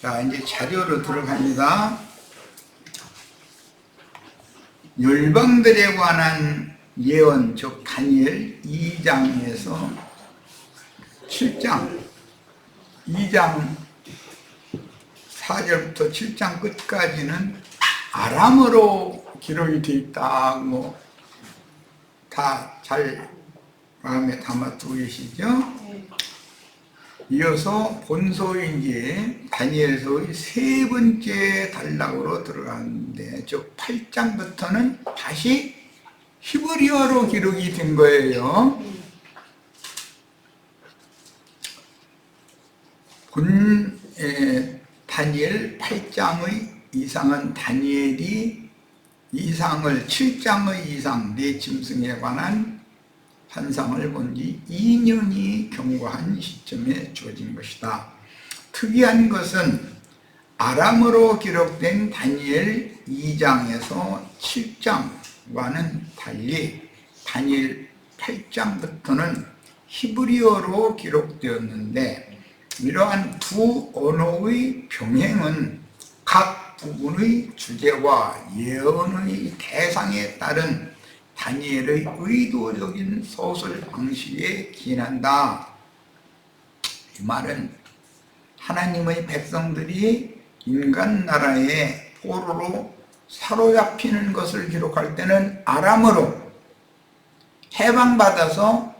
자, 이제 자료로 들어갑니다. 열방들에 관한 예언, 즉 다니엘 2장에서 7장, 2장 4절부터 7장 끝까지는 아람어로 기록이 되어 있다고 다 잘 마음에 담아두고 계시죠? 이어서 본서의 이제 다니엘서의 세 번째 단락으로 들어가는데, 즉 8장부터는 다시 히브리어로 기록이 된 거예요. 본 다니엘 8장의 이상은 다니엘이 이상을 7장의 이상 네 짐승에 관한 환상을 본 지 2년이 경과한 시점에 주어진 것이다. 특이한 것은 아람어로 기록된 다니엘 2장에서 7장과는 달리 다니엘 8장부터는 히브리어로 기록되었는데, 이러한 두 언어의 병행은 각 부분의 주제와 예언의 대상에 따른 다니엘의 의도적인 서술 방식에 기인한다. 이 말은 하나님의 백성들이 인간 나라의 포로로 사로잡히는 것을 기록할 때는 아람어로, 해방받아서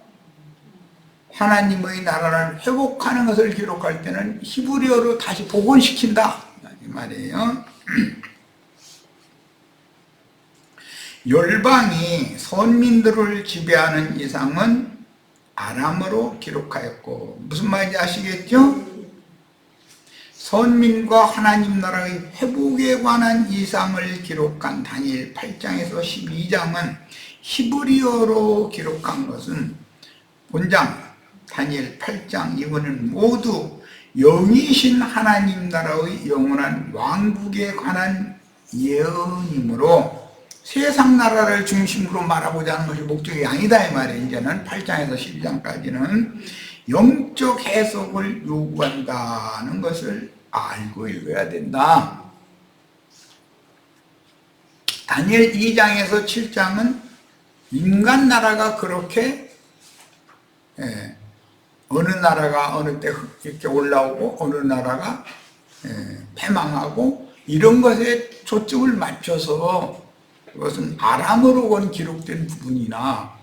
하나님의 나라를 회복하는 것을 기록할 때는 히브리어로 다시 복원시킨다, 이 말이에요. 열방이 선민들을 지배하는 이상은 아람어로 기록하였고, 무슨 말인지 아시겠죠? 선민과 하나님 나라의 회복에 관한 이상을 기록한 다니엘 8장에서 12장은 히브리어로 기록한 것은 본장 다니엘 8장 이거는 모두 영이신 하나님 나라의 영원한 왕국에 관한 예언이므로 세상 나라를 중심으로 말하고자 하는 것이 목적이 아니다, 이 말이에요. 이제는 8장에서 12장까지는 영적 해석을 요구한다는 것을 알고 읽어야 된다. 다니엘 2장에서 7장은 인간 나라가 그렇게 어느 나라가 어느 때 이렇게 올라오고 어느 나라가 패망하고 이런 것에 초점을 맞춰서, 그것은 아람어로 기록된 부분이나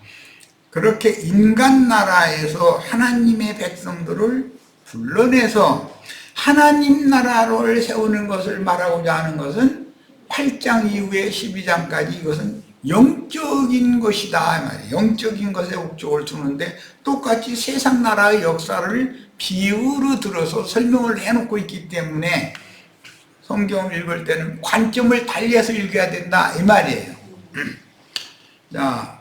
그렇게 인간 나라에서 하나님의 백성들을 불러내서 하나님 나라를 세우는 것을 말하고자 하는 것은 8장 이후에 12장까지 이것은 영적인 것이다, 영적인 것에 목적을 두는데, 똑같이 세상 나라의 역사를 비유로 들어서 설명을 해놓고 있기 때문에 성경을 읽을 때는 관점을 달리해서 읽어야 된다, 이 말이에요. 자,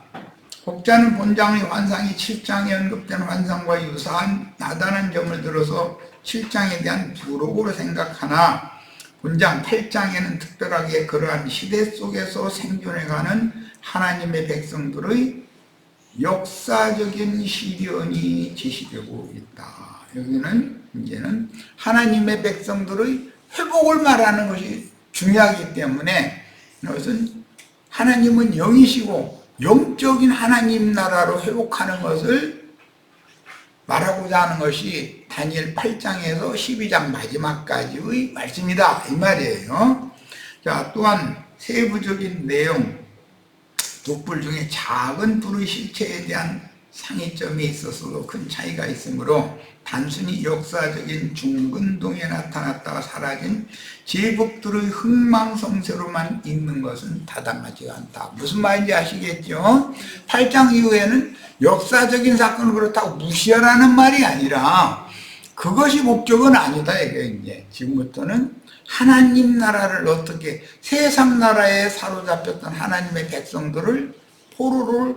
혹자는 본장의 환상이 7장에 언급된 환상과 유사한 나다는 점을 들어서 7장에 대한 부록으로 생각하나, 본장 8장에는 특별하게 그러한 시대 속에서 생존해가는 하나님의 백성들의 역사적인 시련이 제시되고 있다. 여기는 이제는 하나님의 백성들의 회복을 말하는 것이 중요하기 때문에, 이것은 하나님은 영이시고 영적인 하나님 나라로 회복하는 것을 말하고자 하는 것이 다니엘 8장에서 12장 마지막까지의 말씀이다, 이 말이에요. 자, 또한 세부적인 내용, 두 불 중에 작은 불의 실체에 대한 상이점이 있어서도 큰 차이가 있으므로 단순히 역사적인 중근동에 나타났다가 사라진 제국들의 흥망성쇠로만 읽는 것은 타당하지 않다. 무슨 말인지 아시겠죠? 8장 이후에는 역사적인 사건을 그렇다고 무시하라는 말이 아니라 그것이 목적은 아니다, 이게 이제 지금부터는 하나님 나라를 어떻게, 세상 나라에 사로잡혔던 하나님의 백성들을 포로를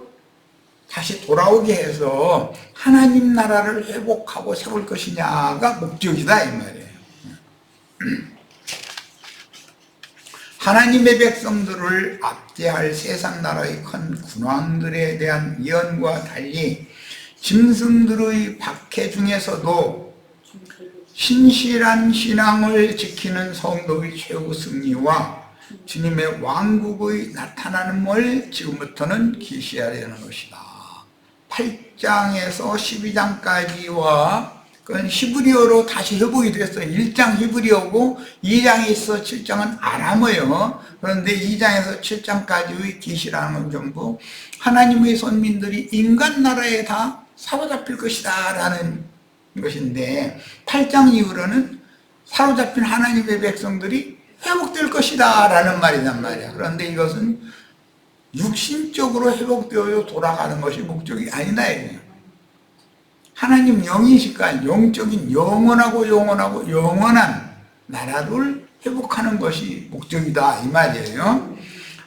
다시 돌아오게 해서 하나님 나라를 회복하고 세울 것이냐가 목적이다, 이 말이에요. 하나님의 백성들을 압제할 세상 나라의 큰 군왕들에 대한 예언과 달리 짐승들의 박해 중에서도 신실한 신앙을 지키는 성도의 최후 승리와 주님의 왕국의 나타남을 지금부터는 계시하려는 것이다. 8장에서 12장까지와 그건 히브리어로 다시 회복이 됐어요. 1장 히브리어고 2장에 있어 7장은 아람어요. 그런데 2장에서 7장까지의 계시라는 건 전부 하나님의 선민들이 인간 나라에 다 사로잡힐 것이다 라는 것인데, 8장 이후로는 사로잡힌 하나님의 백성들이 회복될 것이다 라는 말이란 말이야. 그런데 이것은 육신적으로 회복되어 돌아가는 것이 목적이 아니다 이거예요. 하나님 영이시까 영적인 영원하고 영원한 나라를 회복하는 것이 목적이다 이 말이에요.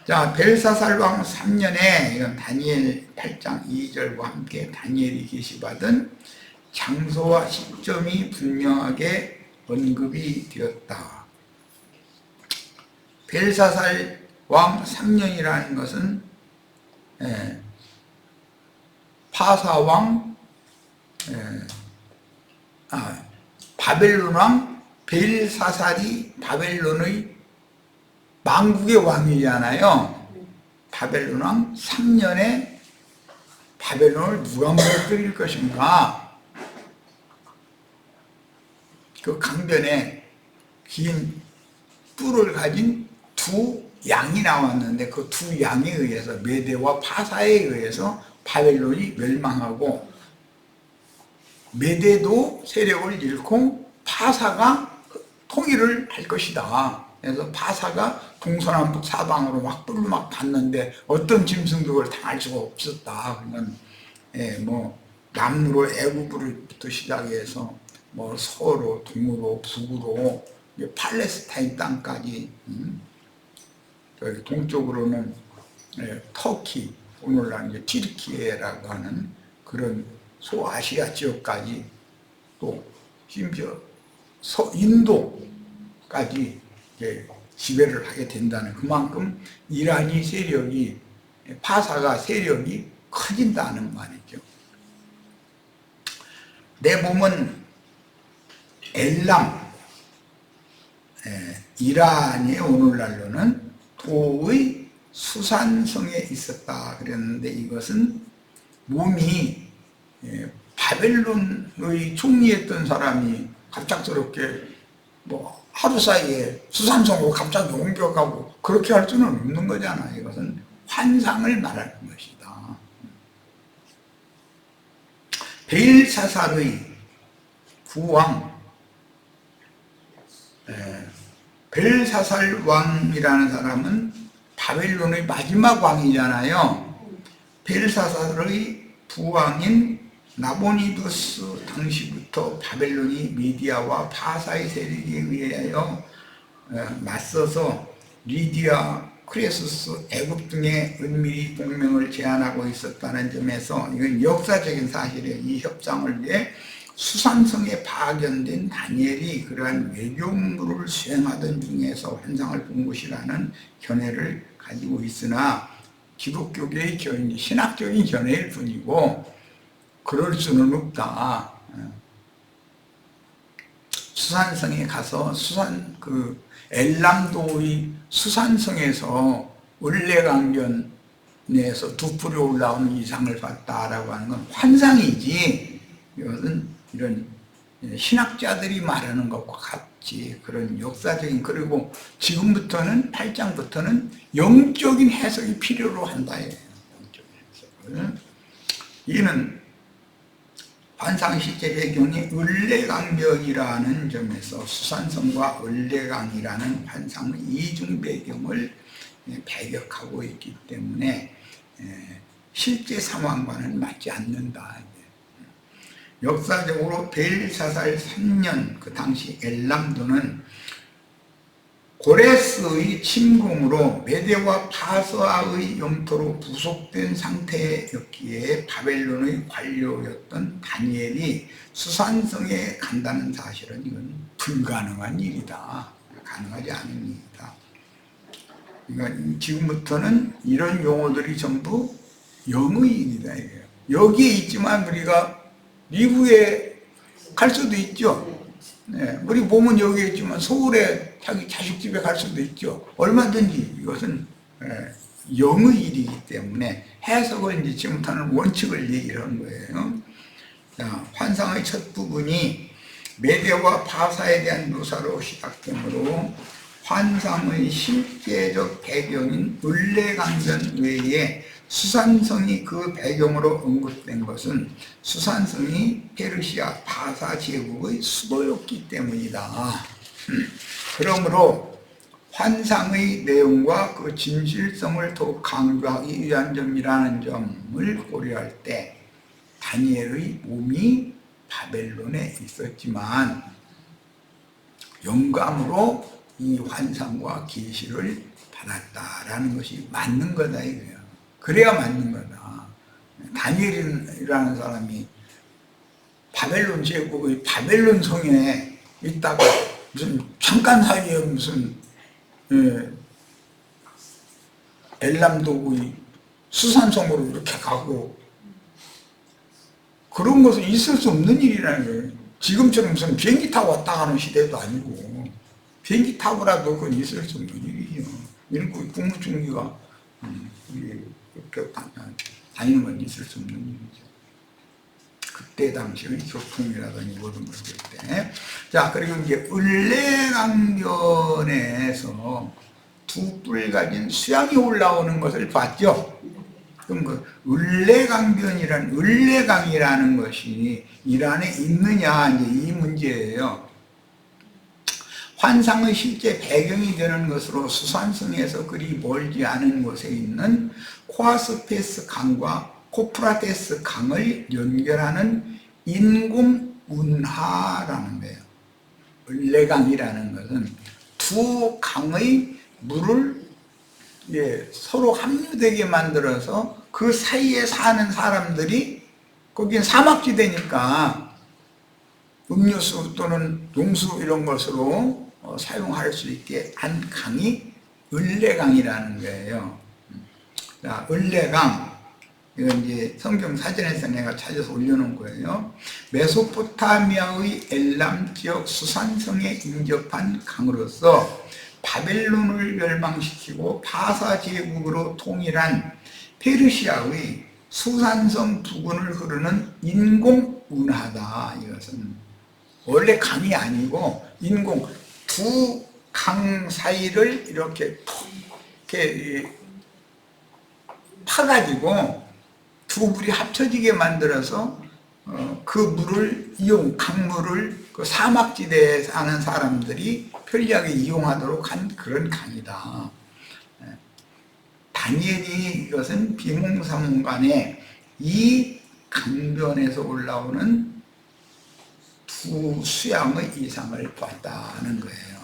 자, 벨사살 왕 3년에 이건 다니엘 8장 2절과 함께 다니엘이 계시받은 장소와 시점이 분명하게 언급이 되었다. 벨사살 왕 3년이라는 것은 파사왕 바벨론 왕 벨사살이 바벨론의 망국의 왕이잖아요. 바벨론 왕 3년에 바벨론을 누가 무너뜨릴 것인가? 그 강변에 긴 뿔을 가진 두 양이 나왔는데 그 두 양에 의해서 메대와 파사에 의해서 바벨론이 멸망하고, 메대도 세력을 잃고 파사가 통일을 할 것이다. 그래서 파사가 동서남북 사방으로 막 뿔로 막 갔는데 어떤 짐승도 그걸 당할 수가 없었다. 그러면 남으로 애굽으로부터 시작해서 서로 동으로 북으로 팔레스타인 땅까지, 저기 동쪽으로는 터키, 오늘날 이제 튀르키예라고 하는 그런 소아시아 지역까지, 또 심지어 인도까지 지배를 하게 된다는, 그만큼 이란이 세력이, 파사가 세력이 커진다는 말이죠. 내 몸은 엘람, 이란이 오늘날로는 도의 수산성에 있었다 그랬는데, 이것은 몸이 바벨론의 총리했던 사람이 갑작스럽게 하루 사이에 수산성으로 갑자기 옮겨가고 그렇게 할 수는 없는 거잖아. 이것은 환상을 말하는 것이다. 벨사살의 구왕, 벨사살 왕이라는 사람은 바벨론의 마지막 왕이잖아요. 벨사살의 부왕인 나보니두스 당시부터 바벨론이 미디아와 파사의 세력에 의하여 맞서서 리디아, 크레수스, 애굽 등의 은밀히 동맹을 제안하고 있었다는 점에서 이건 역사적인 사실이에요. 이 협상을 위해 수산성에 파견된 다니엘이 그러한 외교 업무를 수행하던 중에서 환상을 본 것이라는 견해를 가지고 있으나, 기독교계의 견해, 신학적인 견해일 뿐이고 그럴 수는 없다. 수산성에 가서 엘람도의 수산성에서 을레강변에서 두 뿔이 올라오는 이상을 봤다라고 하는 건 환상이지, 이것은 이런 신학자들이 말하는 것과 같지 그런 역사적인, 그리고 지금부터는 8장부터는 영적인 해석이 필요로 한다. 영적인 해석을. 이는 환상 실제 배경이 을레강변이라는 점에서 수산성과 을레강이라는 환상의 이중 배경을 배격하고 있기 때문에 실제 상황과는 맞지 않는다. 역사적으로 벨사살 3년 그 당시 엘람도는 고레스의 침공으로 메대와 파서아의 영토로 부속된 상태였기에 바벨론의 관료였던 다니엘이 수산성에 간다는 사실은 이건 불가능한 일이다. 가능하지 않은 일이다. 그러니까 지금부터는 이런 용어들이 전부 영의 일이다. 여기에 있지만 우리가 미국에 갈 수도 있죠. 네, 우리 몸은 여기 있지만 서울에 자기 자식 집에 갈 수도 있죠. 얼마든지 이것은 영의 일이기 때문에 해석을 이제 지금부터는 원칙을 얘기하는 거예요. 자, 환상의 첫 부분이 메디아와 바사에 대한 묘사로 시작되므로 환상의 실제적 배경인 을레강변 외에 수산성이 그 배경으로 언급된 것은 수산성이 페르시아 바사 제국의 수도였기 때문이다. 그러므로 환상의 내용과 그 진실성을 더욱 강조하기 위한 점이라는 점을 고려할 때 다니엘의 몸이 바벨론에 있었지만 영감으로 이 환상과 계시를 받았다라는 것이 맞는 거다 이거예요. 그래야 맞는 거다. 다니엘이라는 사람이 바벨론 제국의 바벨론 성에 있다가 무슨 잠깐 사이에 무슨 엘람도의 수산성으로 이렇게 가고 그런 것은 있을 수 없는 일이라는 거예요. 지금처럼 무슨 비행기 타고 왔다 가는 시대도 아니고 비행기 타고라도 그건 있을 수 없는 일이죠. 이런 국무총리가 이렇게 다니는 건 있을 수 없는 일이죠. 그때 당시의 교통이라든지 모든 걸 볼 때. 자, 그리고 이제 을레강변에서 두 뿔 가진 수양이 올라오는 것을 봤죠. 그럼 그 을레강이라는 것이 이란에 있느냐 이제 이 문제예요. 환상의 실제 배경이 되는 것으로 수산성에서 그리 멀지 않은 곳에 있는 코아스페스 강과 코프라테스 강을 연결하는 인공운하라는 거예요. 을레강이라는 것은 두 강의 물을 서로 합류되게 만들어서 그 사이에 사는 사람들이 거긴 사막지대니까 음료수 또는 용수 이런 것으로 사용할 수 있게 한 강이 을레강이라는 거예요. 자, 을레강 이건 이제 성경 사전에서 내가 찾아서 올려놓은 거예요. 메소포타미아의 엘람 지역 수산성에 인접한 강으로서 바벨론을 멸망시키고 바사 제국으로 통일한 페르시아의 수산성 부근을 흐르는 인공운하다. 이것은 원래 강이 아니고 인공 두 강 사이를 이렇게 파가지고 두 물이 합쳐지게 만들어서 그 물을 강물을 그 사막지대에 사는 사람들이 편리하게 이용하도록 한 그런 강이다. 다니엘이 이것은 비몽사몽간에 이 강변에서 올라오는 두 수양의 이상을 봤다는 거예요.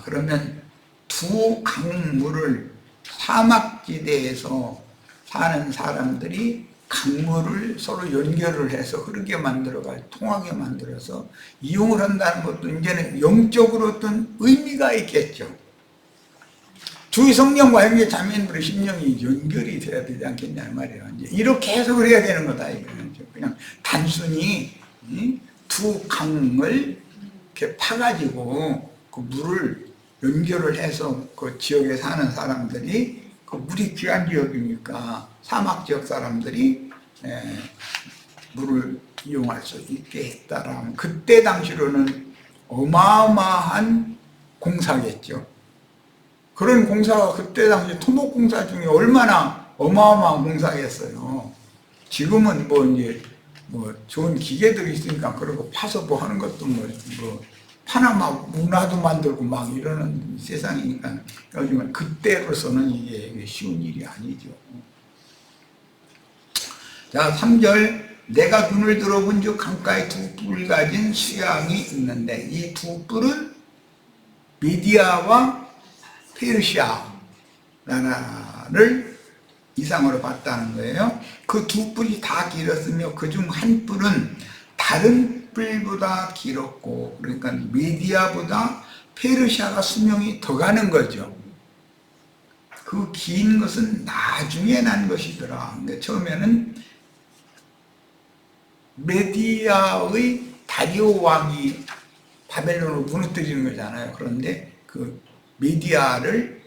그러면 두 강물을 사막지대에서 사는 사람들이 강물을 서로 연결을 해서 흐르게 만들어가 통하게 만들어서 이용을 한다는 것도 이제는 영적으로 어떤 의미가 있겠죠. 주의 성령과 형제 자매들의 심령이 연결이 돼야 되지 않겠냐는 말이에요. 이제 이렇게 해석을 해야 되는 거다 이거죠. 그냥 단순히 두 강을 이렇게 파가지고 그 물을 연결을 해서 그 지역에 사는 사람들이 그 물이 귀한 지역이니까 사막 지역 사람들이 물을 이용할 수 있게 했다라면 그때 당시로는 어마어마한 공사겠죠. 그런 공사가 그때 당시 토목공사 중에 얼마나 어마어마한 공사겠어요. 지금은 뭐 좋은 기계들이 있으니까 그러고 파서 뭐 하는 것도 뭐 파나마 문화도 만들고 막 이러는 세상이니까 요즘은 그때로서는 이게 쉬운 일이 아니죠. 자, 3절 내가 눈을 들어본 즉 강가에 두 뿔 가진 수양이 있는데 이 두 뿔은 미디아와 페르시아 나라를 이상으로 봤다는 거예요. 그 두 뿔이 다 길었으며 그중 한 뿔은 다른 뿔보다 길었고 그러니까 미디아보다 페르시아가 수명이 더 가는 거죠. 그 긴 것은 나중에 난 것이더라. 근데 처음에는 메디아의 다리오 왕이 바벨론을 무너뜨리는 거잖아요. 그런데 그 메디아를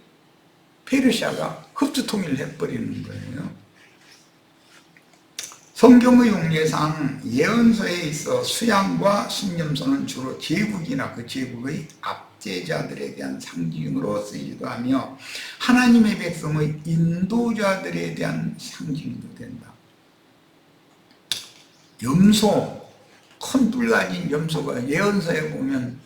페르시아가 흡수 통일해버리는 거예요. 성경의 용례상 예언서에 있어 수양과 순념소는 주로 제국이나 그 제국의 압제자들에 대한 상징으로 쓰이기도 하며 하나님의 백성의 인도자들에 대한 상징도 된다. 염소, 큰 뿔 가진 염소가 예언서에 보면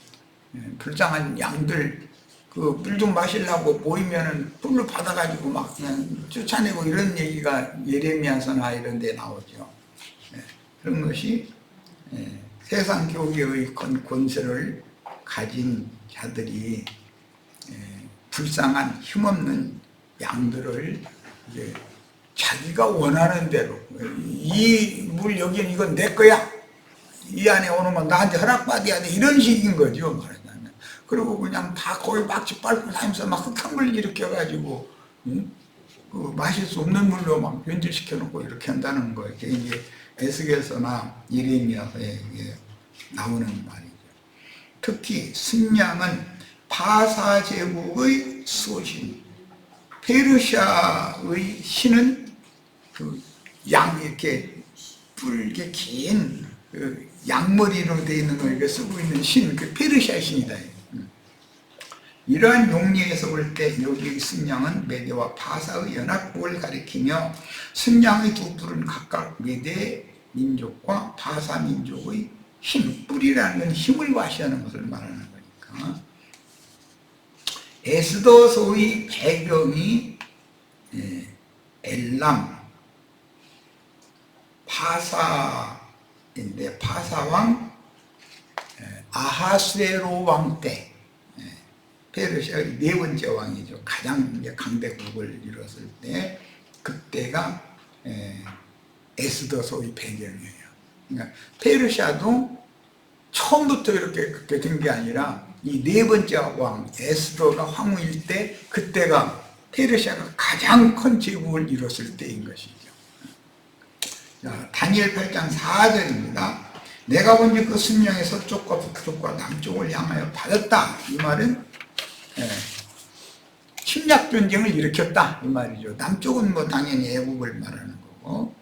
불쌍한 양들 그 물 좀 마시려고 모이면은 뿔로 받아가지고 막 그냥 쫓아내고 이런 얘기가 예레미야서나 이런 데 나오죠. 그런 것이 세상 교계의 권세를 가진 자들이 불쌍한 힘없는 양들을 이제 자기가 원하는 대로 이 물 여기는 이건 내 거야. 이 안에 오는 나한테 허락받아야 돼. 이런 식인 거죠. 말하자면. 그리고 그냥 다 거기 막지 빨고 다니면서 막 흙탕물 일으켜가지고 그 마실 수 없는 물로 막 변질시켜 놓고 이렇게 한다는 거예요. 이게 에스겔서나 예레미야서에 나오는 말이죠. 특히 순양은 바사 제국의 수호신, 페르시아의 신은 그 양 이렇게 뿔게 긴 그 양머리로 되어 있는 걸 쓰고 있는 신, 그 페르시아 신이다. 이러한 용례에서 볼 때 여기 순양은 메대와 바사의 연합국을 가리키며 순양의 두 뿔은 각각 메대 민족과 바사 민족의 힘, 뿔이라는 건 힘을 과시하는 것을 말하는 거니까. 에스더서의 배경이 엘람, 바사인데 바사왕 아하수에로 왕 때 페르시아의 네 번째 왕이죠. 가장 이제 강대국을 이뤘을 때 그때가 에스더서의 배경이에요. 그러니까 페르시아도 처음부터 이렇게 그렇게 된 게 아니라 이 네 번째 왕 에스더가 황후일 때 그때가 페르시아가 가장 큰 제국을 이뤘을 때인 것이죠. 자, 다니엘 8장 4절입니다. 내가 본즉 그 순양의 서쪽과 북쪽과 남쪽을 향하여 받았다. 이 말은 침략 전쟁을 일으켰다 이 말이죠. 남쪽은 뭐 당연히 애국을 말하는 거고,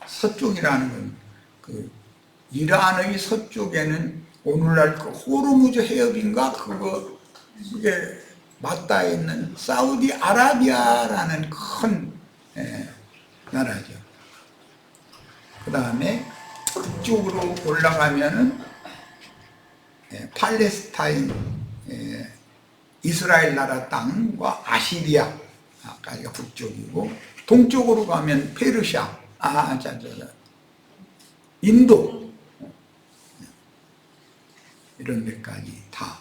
서쪽이라는 건 그 이란의 서쪽에는 오늘날 그 호르무즈 해협인가 그게 맞닿아 있는 사우디아라비아라는 큰 나라죠. 그 다음에 북쪽으로 올라가면은 팔레스타인, 이스라엘 나라 땅과 아시리아까지가 북쪽이고, 동쪽으로 가면 페르시아, 인도 이런 데까지 다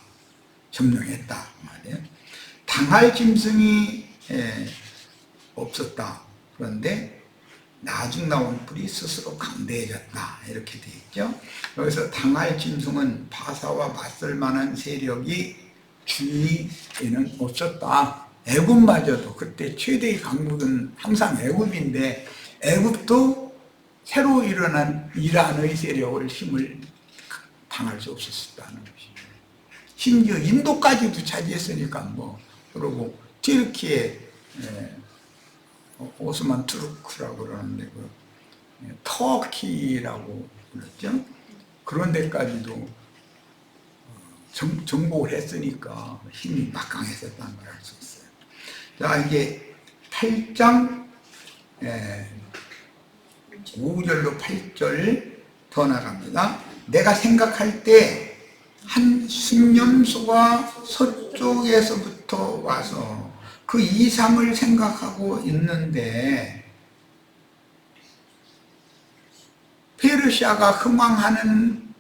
점령했다 말이에요. 당할 짐승이 없었다. 그런데 나중 나온 뿔이 스스로 강대해졌다 이렇게 돼 있죠. 여기서 당할 짐승은 바사와 맞설 만한 세력이 주위에는 없었다. 애굽마저도 그때 최대의 강국은 항상 애굽인데 애굽도 새로 일어난 이란의 세력을 힘을 당할 수 없었다는 것이죠. 심지어 인도까지도 차지했으니까 뭐. 그리고 튀르키예 오스만 투르크라고 그러는데 그 터키라고 그랬죠. 그런 데까지도 정복을 했으니까 힘이 막강했었다는 걸 알 수 있어요. 자, 이제 8장 5절로 8절 더 나갑니다. 내가 생각할 때 한 순념소가 서쪽에서부터 와서 그 이상을 생각하고 있는데 페르시아가 흥망하는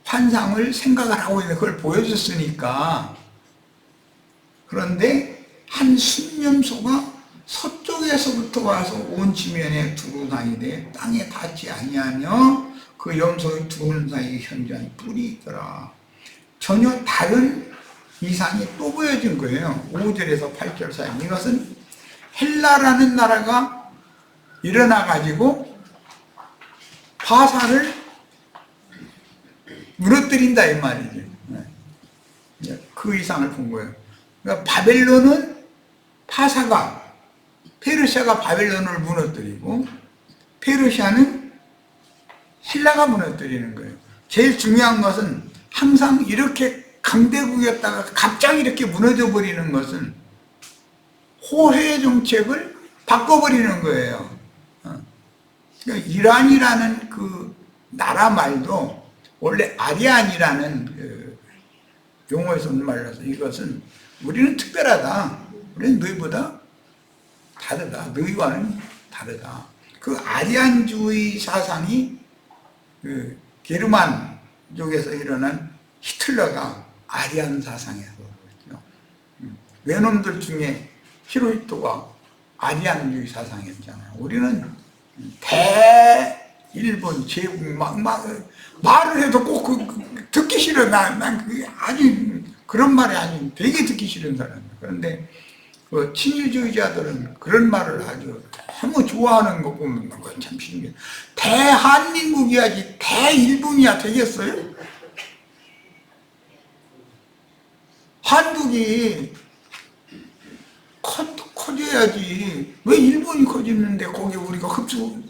환상을 생각을 하고 있는 그걸 보여줬으니까. 그런데 한 순념소가 서쪽에서부터 와서 온 지면에 두루 다니되 땅에 닿지 아니하며 그 염소의 두 눈 사이에 현저한 뿔이 있더라. 전혀 다른 이상이 또 보여진 거예요. 5절에서 8절 사이. 이것은 헬라라는 나라가 일어나 가지고 바사를 무너뜨린다 이 말이지. 그 이상을 본 거예요. 그러니까 바벨론은 파사가, 페르시아가 바벨론을 무너뜨리고 페르시아는 헬라가 무너뜨리는 거예요. 제일 중요한 것은 항상 이렇게 강대국이었다가 갑자기 이렇게 무너져 버리는 것은 호혜 정책을 바꿔버리는 거예요. 그러니까 이란이라는 그 나라 말도 원래 아리안이라는 그 용어에서 온 말이라서 이것은 우리는 특별하다. 우리는 너희보다 다르다. 너희와는 다르다. 그 아리안주의 사상이 그 게르만 쪽에서 일어난 히틀러가 아리안 사상에서 그렇죠. 외놈들 중에 히로히토가 아리안주의 사상이었잖아요. 우리는 대일본 제국 막 말을 해도 꼭 듣기 싫어. 난 그게 아주 그런 말이 아닌 되게 듣기 싫은 사람이에요. 그런데 그 친일주의자들은 그런 말을 아주 너무 좋아하는 거 보면 그건 참 신기해. 대한민국이야지 대일본이야 되겠어요? 한국이 커져야지. 왜 일본이 커지는데 거기 우리가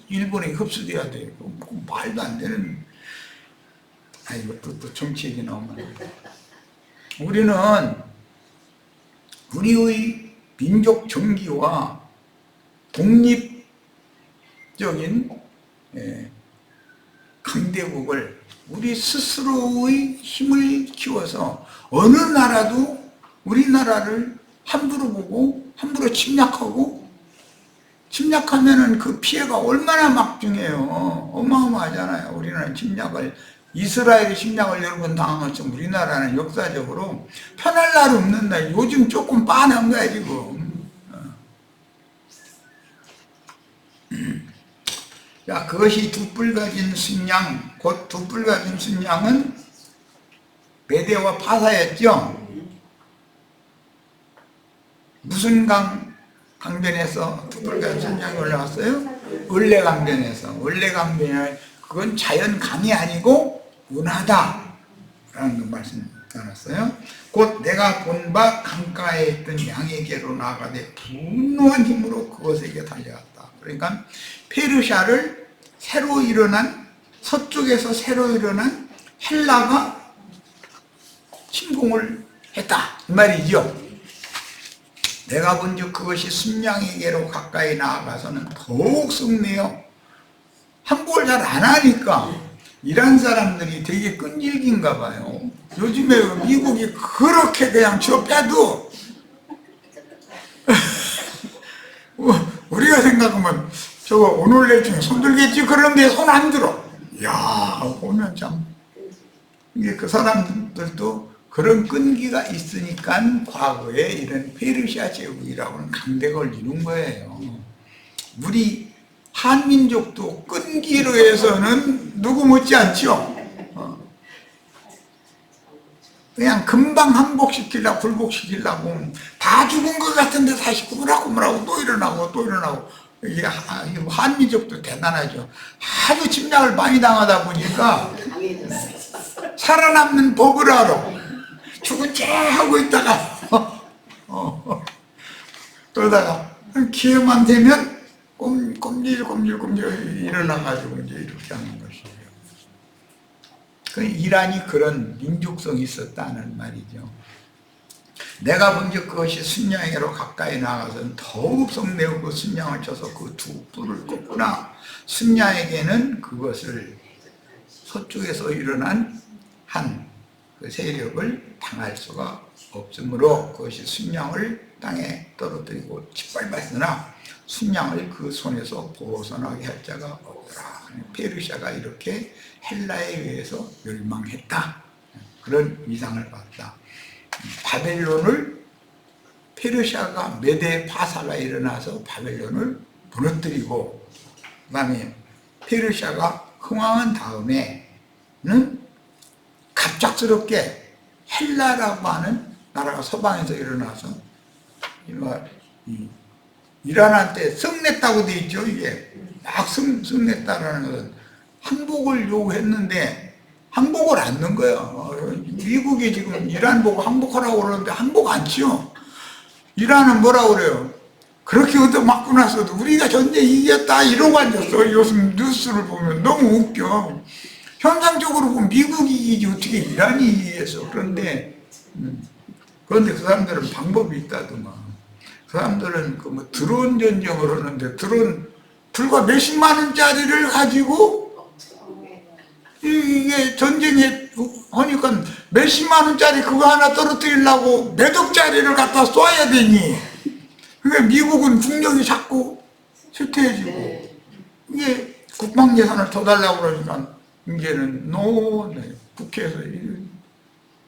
일본에 흡수돼야 돼? 말도 안 되는. 아이고 또 정치 얘기 나오면. 우리는 우리의 민족 정기와 독립적인 강대국을 우리 스스로의 힘을 키워서 어느 나라도 우리나라를 함부로 보고 함부로 침략하면은 그 피해가 얼마나 막중해요. 어마어마하잖아요. 우리나라 이스라엘이 침략을 여러 번 당한 것처럼 우리나라는 역사적으로 편할 날 없는다. 요즘 조금 빤한 거야 지금. 자, 그것이 두 뿔 가진 순양, 곧 두 뿔 가진 순양은 메대와 파사였죠. 무슨 강변에서 두 뿔 가진 순양이 올라왔어요? 을레강변에서. 을레강변에 그건 자연강이 아니고 운하다 라는 그 말씀 나눴어요. 곧 내가 본 바 강가에 있던 양에게로 나아가되 분노한 힘으로 그것에게 달려갔다. 그러니까 페르시아를 서쪽에서 새로 일어난 헬라가 침공을 했다 이 말이죠. 내가 본즉 그것이 순양에게로 가까이 나아가서는 더욱 썩네요. 한국을 잘 안 하니까 이란 사람들이 되게 끈질긴가 봐요. 요즘에 미국이 그렇게 그냥 저 빼도 우리가 생각하면 저거 오늘 내일 중에 손 들겠지 그러는데 손 안 들어. 이야 보면 참 이게 그 사람들도 그런 끈기가 있으니까 과거에 이런 페르시아 제국이라고 하는 강대국을 이룬 거예요. 우리 한민족도 끈기로 해서는 누구 못지 않죠. 그냥 금방 항복시키려고 굴복시키려고 다 죽은 것 같은데 다시 꾸물하고 또 일어나고 이게 한민족도 대단하죠. 하도 침략을 많이 당하다 보니까 살아남는 법을 알아. 죽은 척 하고 있다가 그러다가 기회만 되면 꼼질꼼질 일어나가지고 이제 이렇게 하는 것이죠. 그 이란이 그런 민족성이 있었다는 말이죠. 내가 본즉 그것이 순양에게로 가까이 나가서 더욱 성내어 그 순양을 쳐서 그 두 뿔을 꺾구나. 순양에게는 그것을 서쪽에서 일어난 한 그 세력을 당할 수가 없으므로 그것이 순양을 땅에 떨어뜨리고 짓밟았으나 순양을 그 손에서 벗어나게 할 자가 없더라. 페르시아가 이렇게 헬라에 의해서 멸망했다. 그런 위상을 봤다. 바벨론을 페르시아가 메대 파사가 일어나서 바벨론을 무너뜨리고 그 다음에 페르시아가 흥왕한 다음에는 갑작스럽게 헬라라고 하는 나라가 서방에서 일어나서 이란한테 성냈다고 돼 있죠. 이게 막 성냈다라는 것은 항복을 요구했는데 항복을 안 넣은 거예요. 미국이 지금 이란 보고 항복하라고 그러는데 항복 안 치요. 이란은 뭐라고 그래요? 그렇게 얻어맞고 나서도 우리가 전쟁 이겼다 이러고 앉았어. 요즘 뉴스를 보면 너무 웃겨. 현상적으로 보면 미국이 이기지 어떻게 이란이 이기겠어. 그런데 그 사람들은 방법이 있다더만. 그 사람들은 그 뭐 드론 전쟁을 하는데 드론 불과 몇십만 원짜리를 가지고 이게 전쟁에 하니까 몇십만 원짜리 그거 하나 떨어뜨리려고 몇 억짜리를 갖다 쏴야 되니. 그러니까 미국은 국력이 자꾸 쇠퇴해지고 이게 국방 예산을 더 달라고 그러니까 이제는 국회에서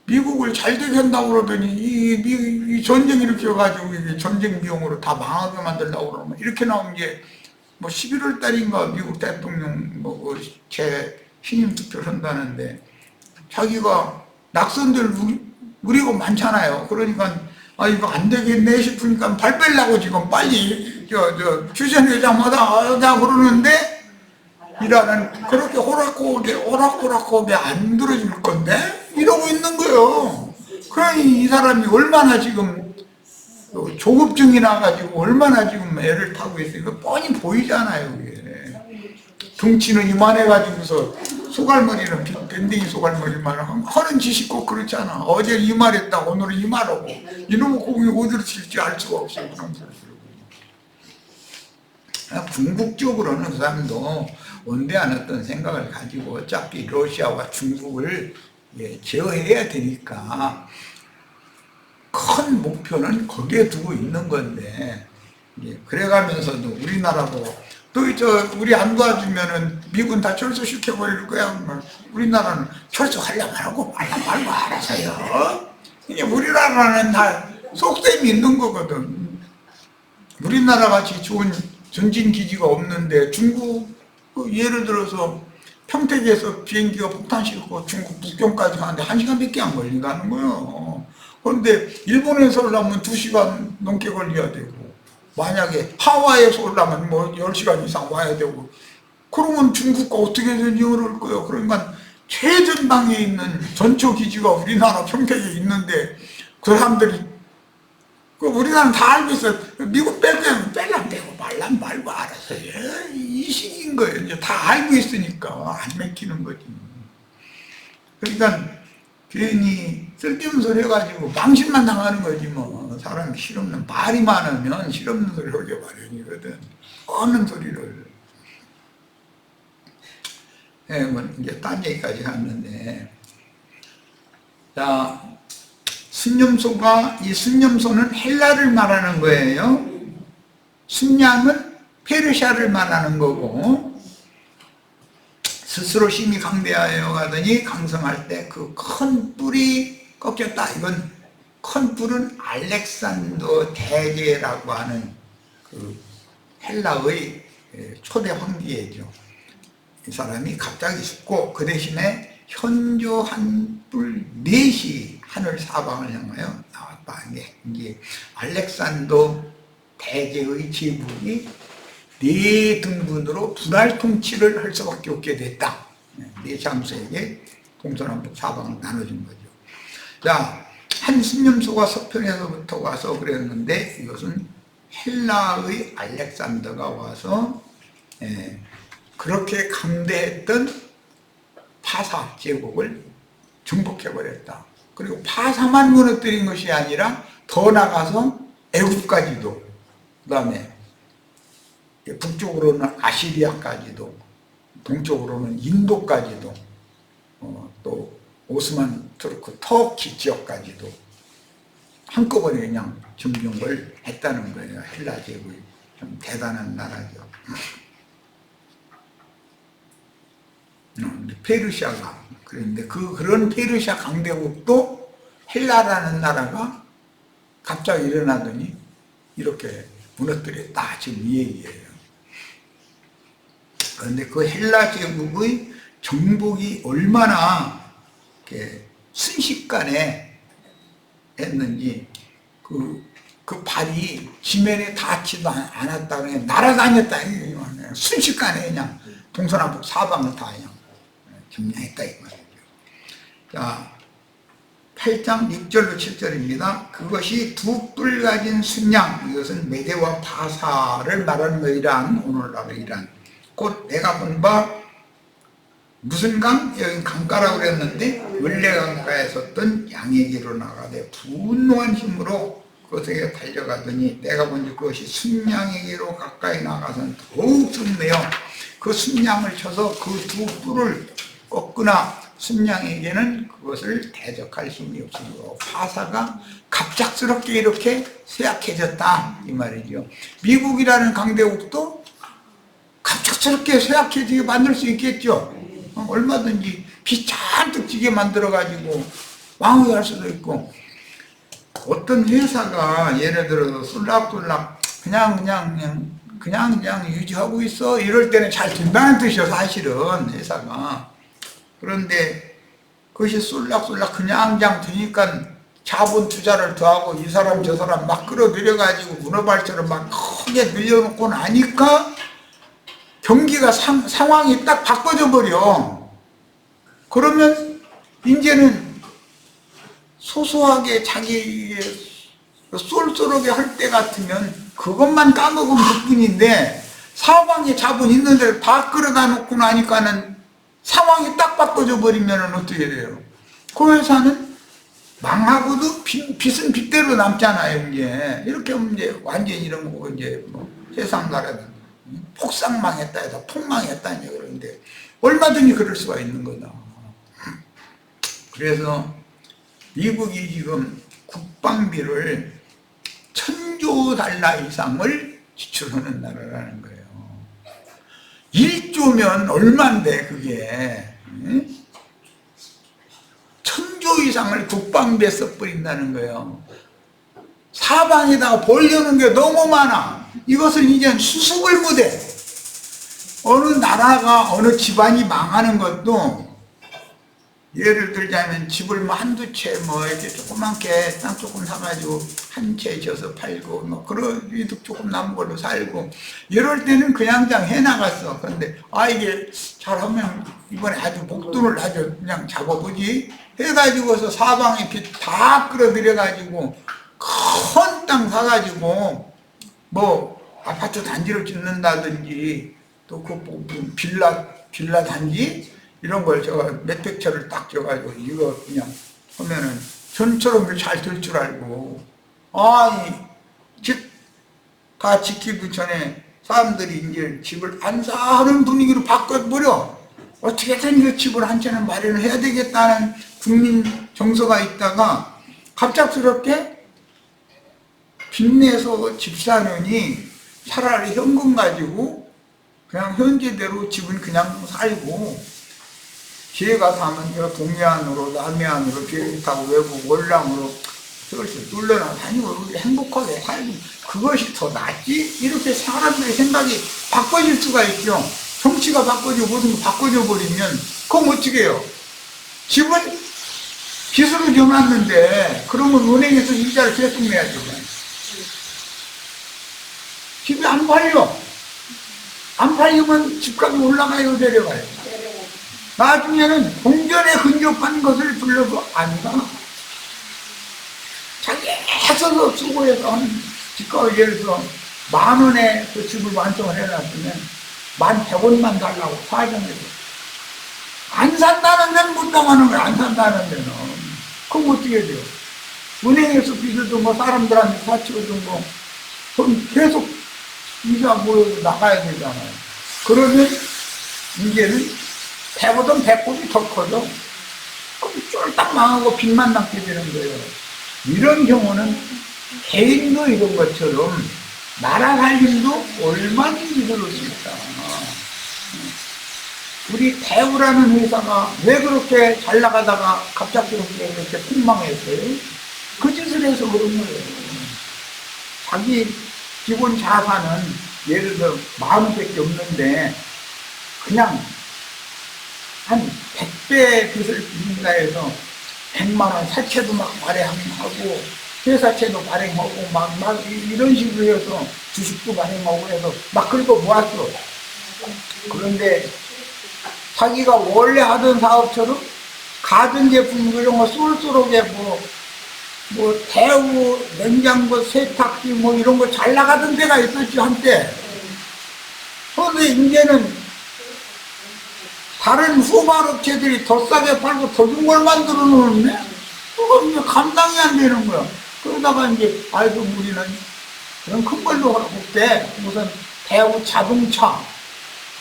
미국을 잘 되게 한다고 그러더니 이 전쟁 일으켜가지고 이게 전쟁 비용으로 다 망하게 만들려고 그러면 이렇게 나온 게 뭐 11월 달인가 미국 대통령 제 신임 투표를 한다는데 자기가 낙선들 우리가 많잖아요. 그러니까 이거 안 되겠네 싶으니까 발 빼려고 지금 빨리 휴전회장마다 하자 그러는데 이란은 그렇게 호락호락하게 안 들어줄 건데 이러고 있는 거예요. 그러니 이 사람이 얼마나 지금 조급증이 나가지고 얼마나 지금 애를 타고 있어요. 이거 뻔히 보이잖아요. 이게. 덩치는 이만해가지고서 소갈머리는 밴딩이 소갈머리만 하는 짓이 꼭 그렇잖아. 어제 이 말했다 오늘은 이 말하고 이놈의 공이 어디로 튈지 알 수가 없어요. 궁극적으로는 그 사람도 원대한 어떤 생각을 가지고 어차피 러시아와 중국을 제어해야 되니까 큰 목표는 거기에 두고 있는 건데 그래가면서도 우리나라도 또 우리 안 도와주면은 미군 다 철수시켜버릴 거야. 우리나라는 철수하려고 하고 말고 알아서요. 이게 우리나라는 다 속셈이 있는 거거든. 우리나라 같이 좋은 전진기지가 없는데 중국 예를 들어서 평택에서 비행기가 폭탄시키고 중국 북경까지 가는데 1시간밖에 안 걸린다는 거예요. 그런데 일본에서 오려면 2시간 넘게 걸려야 되고 만약에 하와이에서 오려면 뭐 10시간 이상 와야 되고 그러면 중국과 어떻게 전쟁을 거예요. 그러니까 최전방에 있는 전초기지가 우리나라 평택에 있는데 그 사람들이 우리나라는 다 알고 있어요. 미국 빼려면 되고 말란 말고 알아서 이 식인 거예요. 이제 다 알고 있으니까 안 맥히는 거지. 그러니까 괜히 쓸데없는 소리 해가지고 망신만 당하는 거지 뭐. 사람이 실없는 말이 많으면 실없는 소리 하게 마련이거든. 어는 소리를. 뭐 이제 딴 얘기까지 갔는데, 자 순념소가 이 순념소는 헬라를 말하는 거예요. 순양은 페르시아를 말하는 거고. 스스로 심히 강대하여 가더니 강성할 때 그 큰 뿔이 꺾였다. 이건 큰 뿔은 알렉산더 대제라고 하는 그 헬라의 초대 황제죠. 이 사람이 갑자기 죽고 그 대신에 현조한 뿔 넷이 하늘 사방을 향하여 나왔다. 이게 알렉산더 대제의 제국이 네 등분으로 분할 통치를 할 수밖에 없게 됐다. 네 장수에게 동서남북 사방을 나눠준 거죠. 자, 한 순념소가 서편에서부터 와서 그랬는데 이것은 헬라의 알렉산더가 와서 그렇게 강대했던 파사 제국을 정복해버렸다. 그리고 파사만 무너뜨린 것이 아니라 더 나가서 애국까지도, 그 다음에 북쪽으로는 아시리아까지도, 동쪽으로는 인도까지도, 또 오스만 투르크 터키 지역까지도 한꺼번에 그냥 점령을 했다는 거예요. 헬라 제국이 좀 대단한 나라죠. 페르시아가 그런데 그런 페르시아 강대국도 헬라라는 나라가 갑자기 일어나더니 이렇게 무너뜨렸다. 지금 이 얘기예요. 그런데 그 헬라 제국의 정복이 얼마나 순식간에 했는지 그 그 발이 지면에 닿지도 않았다 그냥 날아다녔다. 순식간에 그냥 동서남북 사방을 다 그냥 점령했다 이 말이죠. 자, 8장 6절로 7절입니다. 그것이 두 뿔 가진 순양, 이것은 메대와 바사를 말하는 것이란 오늘날의 이란 곧 내가 본 바 무슨 강? 여기 강가라고 그랬는데 원래 강가에 섰던 양에게로 나가되 분노한 힘으로 그것에게 달려가더니 내가 본즉 그것이 순양에게로 가까이 나가서는 더욱 순매요. 그 순양을 쳐서 그 두 뿔을 꺾으나 순양에게는 그것을 대적할 힘이 없으므로 바사가 갑작스럽게 이렇게 쇠약해졌다 이 말이죠. 미국이라는 강대국도 갑작스럽게 쇠약해지게 만들 수 있겠죠. 얼마든지 비 잔뜩 지게 만들어 가지고 왕후할 수도 있고, 어떤 회사가 예를 들어서 쏠락쏠락 그냥 유지하고 있어 이럴 때는 잘 된다는 뜻이요 사실은 회사가. 그런데 그것이 쏠락쏠락 그냥 되니까 자본 투자를 더하고 이 사람 저 사람 막 끌어들여 가지고 문어발처럼 막 크게 늘려놓고 나니까 경기가 상황이 딱 바꿔져 버려. 그러면 이제는 소소하게 자기 쏠쏠하게 할 때 같으면 그것만 까먹으면 그뿐인데 사방에 자본 있는 데를 다 끌어다 놓고 나니까는 상황이 딱 바꿔져 버리면 어떻게 돼요? 그 회사는 망하고도 빚은 빚대로 남잖아요. 이제 이렇게 하면 이제 완전히 이런 거 이제 뭐 세상 나라는 폭삭망했다 해서 폭망했다 그러는데 얼마든지 그럴 수가 있는 거다. 그래서 미국이 지금 국방비를 1,000조 달러 이상을 지출하는 나라라는 거예요. 1조면 얼만데 그게 1,000조 이상을 국방비에 써버린다는 거예요. 사방에다가 벌려는 게 너무 많아. 이것을 이제 수습을 못해. 어느 나라가 어느 집안이 망하는 것도 예를 들자면 집을 뭐 한두 채 뭐 이렇게 조그맣게 땅 조금 사가지고 한 채 져서 팔고 뭐 그런 이득 조금 남은 걸로 살고 이럴 때는 그냥 해나갔어. 그런데 이게 잘하면 이번에 아주 목돈을 아주 그냥 잡아보지 해가지고서 사방에 빚 다 끌어들여가지고 큰 땅 사가지고 뭐 아파트 단지를 짓는다든지 또 그 빌라 단지 이런 걸 제가 몇백 채를 딱 줘가지고 이거 그냥 하면은 전처럼 잘 될 줄 알고 집 다 지키기 전에 사람들이 이제 집을 안 사는 분위기로 바꿔버려. 어떻게든 그 집을 한 채는 마련을 해야 되겠다는 국민 정서가 있다가 갑작스럽게 빚내서 집 사느니 차라리 현금 가지고 그냥 현재대로 집은 그냥 살고 기회가 사면 제가 동해안으로 남해안으로 비행기 타고 외국 월남으로 저것을 뚫려나 다니고 행복하게 살고 그것이 더 낫지? 이렇게 사람들의 생각이 바꿔질 수가 있죠. 정치가 바꿔지고 모든 게 바꿔져 버리면 그럼 어떻게 해요? 집은 빚으로 정놨는데 그러면 은행에서 이자를 계속 내야죠. 집이 안 팔려. 안 팔리면 집값이 올라가요, 내려가요? 나중에는 동전에 근접한 것을 불러도 안 가. 자기 애써서 수고해서 하는 집값을 예를 들어 10,000원에 그 집을 완성을 해놨으면 1,100원만 달라고 사정해서 안 산다는 데는 못 당하는 거야. 안 산다는 데는. 그럼 어떻게 돼요? 은행에서 빚을 든 거 사람들한테 사치를 든 거 그럼 계속 이자 모여서 나가야 되잖아요. 그러면 이제는 100보다 100곱이 더 커져. 그럼 쫄딱 망하고 빚만 남게 되는 거예요. 이런 경우는 개인도 이런 것처럼 나라 살림도 얼마든지 그럴 수 있다. 우리 대우라는 회사가 왜 그렇게 잘 나가다가 갑작스럽게 이렇게 폭망했어요? 그 짓을 해서 그런 거예요. 자기 기본 자산은 예를 들어 10,000원밖에 없는데 그냥 한 100배 빚을 빚는다 해서 100만 원 사채도 막 발행하고 회사채도 발행하고 막 이런 식으로 해서 주식도 발행하고 해서 막 긁어 모았어. 그런데 자기가 원래 하던 사업처럼 가전제품 이런 거 쏠쏠하게 뭐 대우, 냉장고, 세탁기 뭐 이런 거 잘 나가던 데가 있었지 한때. 그런데 이제는 다른 후발업체들이 더 싸게 팔고 더 좋은 걸 만들어 놓았네? 그거 이제 감당이 안 되는 거야. 그러다가 이제, 아이고, 우리는 그런 큰 걸로 볼게. 무슨 대우 자동차,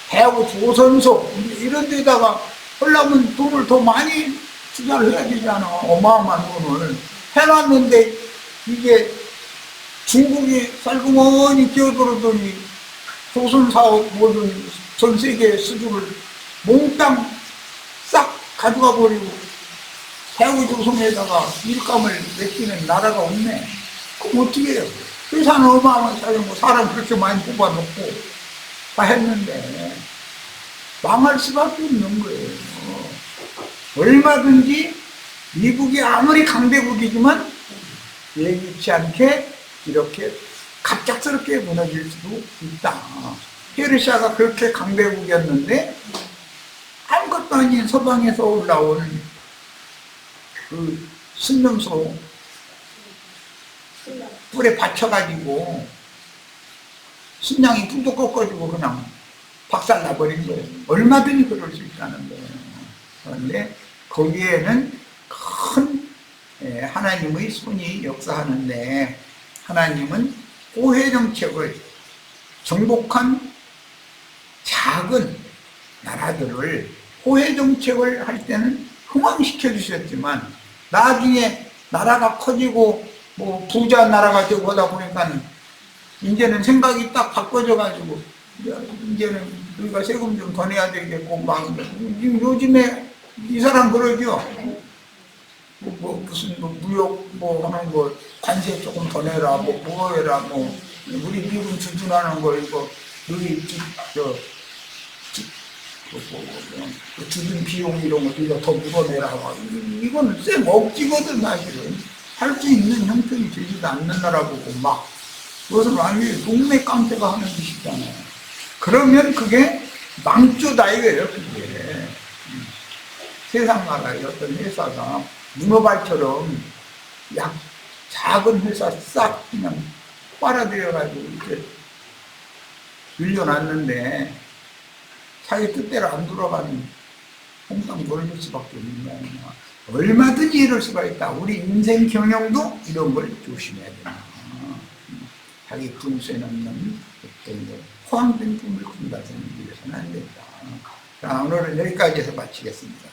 대우 조선소, 이런 데다가 하려면 돈을 더 많이 투자를 해야 되잖아. 어마어마한 돈을. 해놨는데, 이게 중국이 쌀구멍이 끼어들었더니 조선사업 모든 전 세계 수주를 몽땅 싹 가져가 버리고 대우조선에다가 일감을 맡기는 나라가 없네. 그럼 어떻게 해요? 회사는 어마어마하게 살려고 사람 그렇게 많이 뽑아놓고 다 했는데 망할 수밖에 없는 거예요. 얼마든지 미국이 아무리 강대국이지만 예기치 않게 이렇게 갑작스럽게 무너질 수도 있다. 페르시아가 그렇게 강대국이었는데 아무것도 아닌 서방에서 올라온 그 신명소 뿔에 받쳐가지고 신장이 뿔도 꺾어지고 그냥 박살나버린 거예요. 얼마든지 그럴 수 있다는 거예요. 그런데 거기에는 큰 하나님의 손이 역사하는데 하나님은 호혜 정책을 정복한 작은 나라들을 호혜 정책을 할 때는 흥왕시켜 주셨지만 나중에 나라가 커지고 뭐 부자 나라가 되고 하다 보니까 이제는 생각이 딱 바꿔져 가지고 이제는 우리가 세금 좀 더 내야 되겠고 막 요즘에 이 사람 그러죠. 무슨 무역 하는 거 관세 조금 더 내라 뭐 해라 뭐 우리 미국 주둔하는 거 이거 우리 주둔 비용 이런 거 우리가 더 물어내라. 이건 쌩 억지거든 사실은. 할 수 있는 형편이 되지도 않는 나라 보고 막 그것을 완전히 동네 깡패가 하는 짓이잖아요. 그러면 그게 망조다 이거예요. 그게 세상 나라의 어떤 회사가 문어발처럼 작은 회사 싹 그냥 빨아들여가지고 이렇게 늘려놨는데 자기 뜻대로 안 돌아가는 홍상 놀릴 수밖에 없는 거 아니야. 얼마든지 이럴 수가 있다. 우리 인생 경영도 이런 걸 조심해야 된다. 자기 분수에 남는 어떤 포함된 꿈을 꾼다는 위해서는 안 된다. 자, 오늘은 여기까지 해서 마치겠습니다.